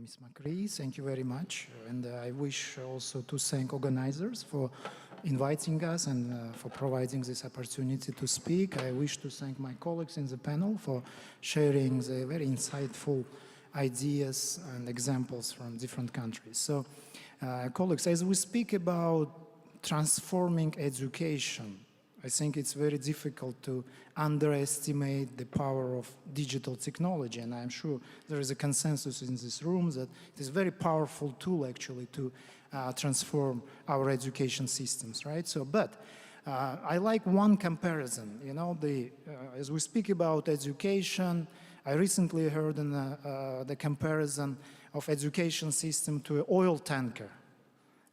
Ms. Macri. Thank you very much. And I wish also to thank organizers for inviting us and for providing this opportunity to speak. I wish to thank my colleagues in the panel for sharing the very insightful ideas and examples from different countries. So, colleagues, as we speak about transforming education, I think it's very difficult to underestimate the power of digital technology, and I'm sure there is a consensus in this room that it is a very powerful tool actually to transform our education systems, right? So, but I like one comparison, you know, as we speak about education, I recently heard the comparison of education system to an oil tanker.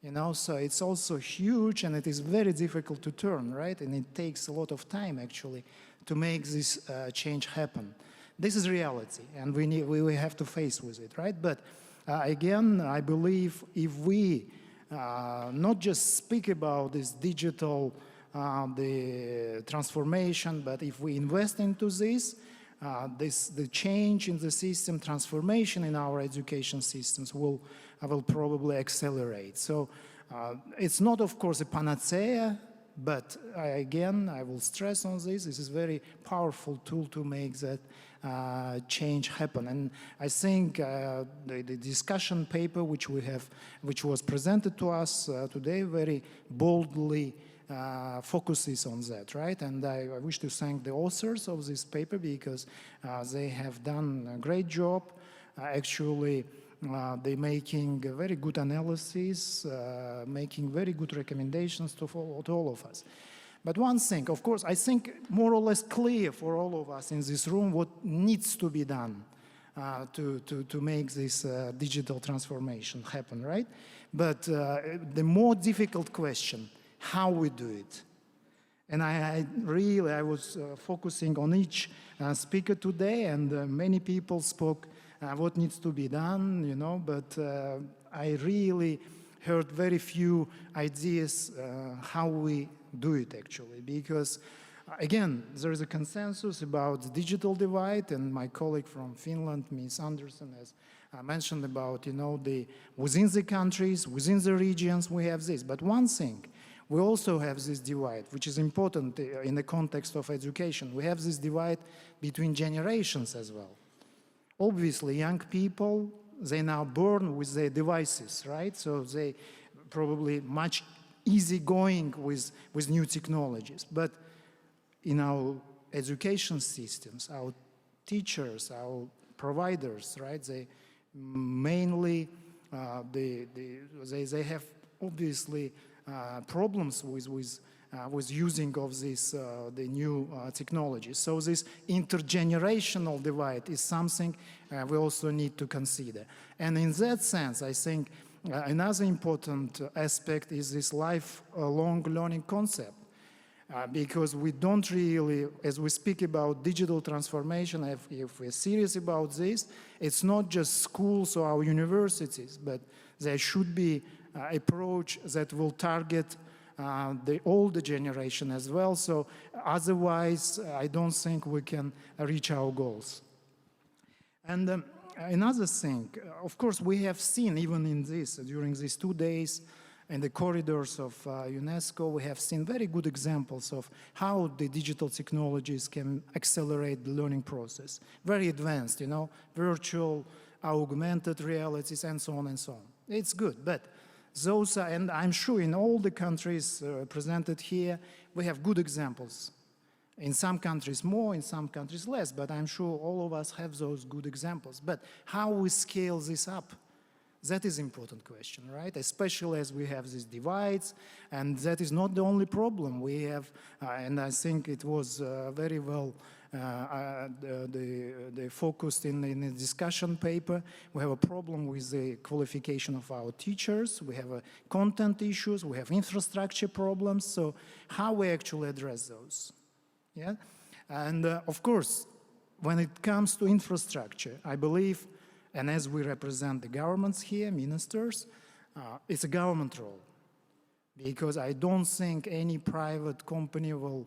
You know, so it's also huge and it is very difficult to turn, right? And it takes a lot of time actually to make this change happen. This is reality and we have to face with it, right? But again, I believe if we not just speak about this digital the transformation, but if we invest into this, the change in the system, transformation in our education systems will probably accelerate. So it's not, of course, a panacea, but again, I will stress on this. This is a very powerful tool to make that change happen. And I think the discussion paper which was presented to us today very boldly focuses on that, right? And I wish to thank the authors of this paper because they have done a great job. Actually, they're making a very good analysis, making very good recommendations to all of us. But one thing, of course, I think more or less clear for all of us in this room what needs to be done to make this digital transformation happen, right? But the more difficult question, how we do it. And I was focusing on each speaker today, and many people spoke what needs to be done, you know, but I really heard very few ideas how we do it actually, because again, there is a consensus about the digital divide, and my colleague from Finland, Ms. Anderson, has mentioned about, you know, within the countries, within the regions, we have this. But one thing, we also have this divide, which is important in the context of education. We have this divide between generations as well. Obviously, young people, they now born with their devices, right? So they probably much easygoing with new technologies. But in our education systems, our teachers, our providers, right? They mainly they have obviously problems with using of this the new technology. So this intergenerational divide is something we also need to consider. And in that sense, I think another important aspect is this lifelong learning concept. Because we don't really, as we speak about digital transformation, if we're serious about this, it's not just schools or our universities, but there should be an approach that will target the older generation as well. So otherwise, I don't think we can reach our goals. And another thing, of course, we have seen even in this, during these 2 days, in the corridors of UNESCO, we have seen very good examples of how the digital technologies can accelerate the learning process. Very advanced, you know, virtual, augmented realities, and so on and so on. It's good, but those are, and I'm sure in all the countries presented here, we have good examples. In some countries more, in some countries less, but I'm sure all of us have those good examples. But how we scale this up? That is an important question, right? Especially as we have these divides, and that is not the only problem we have, and I think it was very well focused in the discussion paper. We have a problem with the qualification of our teachers, we have content issues, we have infrastructure problems, so how we actually address those? Yeah, and of course, when it comes to infrastructure, I believe, and as we represent the governments here, ministers, it's a government role. because I don't think any private company will,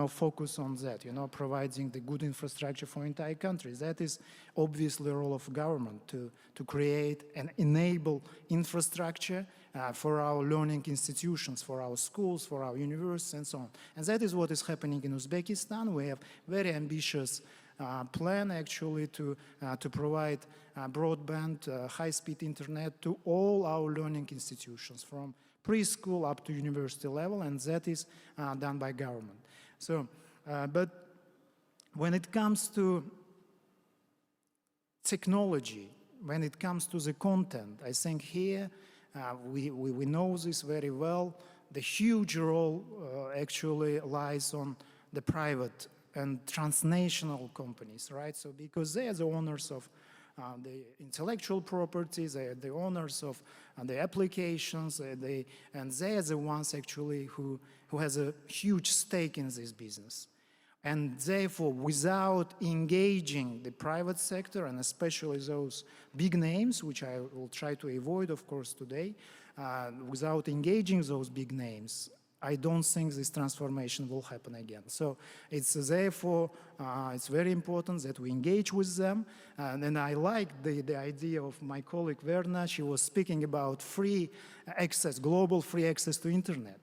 focus on that, providing the good infrastructure for entire countries. That is obviously the role of government to create and enable infrastructure for our learning institutions, for our schools, for our universities, and so on. And that is what is happening in Uzbekistan. We have very ambitious plan actually to provide broadband, high-speed internet to all our learning institutions from preschool up to university level, and that is done by government. So, but when it comes to technology, when it comes to the content, I think here we know this very well. The huge role actually lies on the private and transnational companies, right? So because they are the owners of the intellectual properties, they are the owners of the applications, and they are the ones actually who has a huge stake in this business. And therefore, without engaging the private sector, and especially those big names, which I will try to avoid, of course, today, without engaging those big names, I don't think this transformation will happen again. So it's therefore, it's very important that we engage with them. And I like the idea of my colleague Verna. She was speaking about free access, global free access to internet.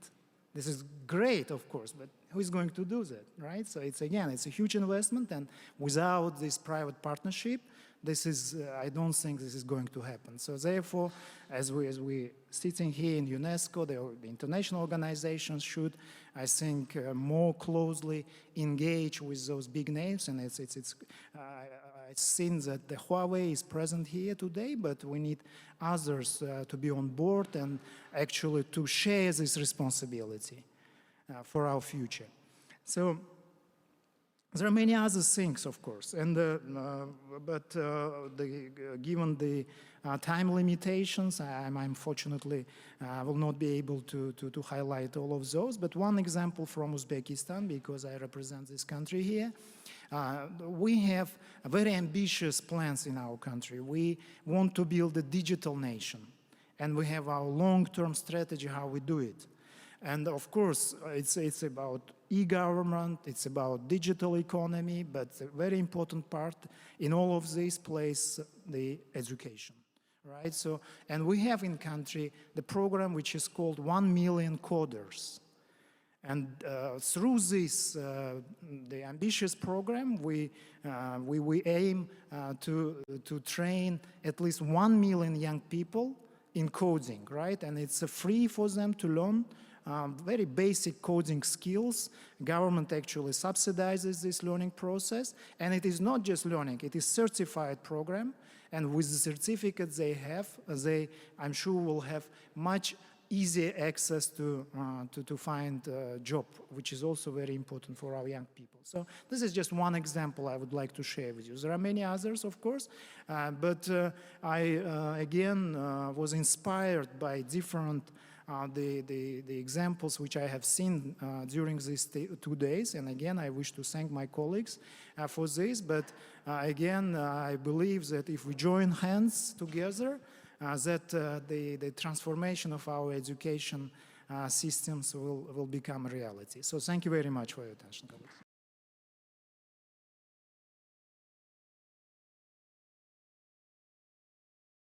This is great, of course, but who is going to do that, right? So it's a huge investment, and without this private partnership, this is, I don't think this is going to happen. So therefore, as we sitting here in UNESCO, the international organizations should, I think, more closely engage with those big names. And I've seen that the Huawei is present here today, but we need others to be on board and actually to share this responsibility for our future. So there are many other things, of course, and given the time limitations, I unfortunately will not be able to highlight all of those. But one example from Uzbekistan, because I represent this country here, we have very ambitious plans in our country. We want to build a digital nation, and we have our long-term strategy how we do it. And of course, it's about e-government, it's about digital economy, but a very important part in all of this plays the education, right? So, and we have in country the program which is called 1 Million Coders. And through this, the ambitious program, we aim to train at least 1 million young people in coding, right? And it's free for them to learn very basic coding skills. Government actually subsidizes this learning process, and it is not just learning, it is certified program, and with the certificates they have, I'm sure will have much easier access to find a job, which is also very important for our young people. So this is just one example I would like to share with you. There are many others, of course, but I again was inspired by different the examples which I have seen during these 2 days. And again, I wish to thank my colleagues for this. But again, I believe that if we join hands together, that the transformation of our education systems will become a reality. So thank you very much for your attention, colleagues.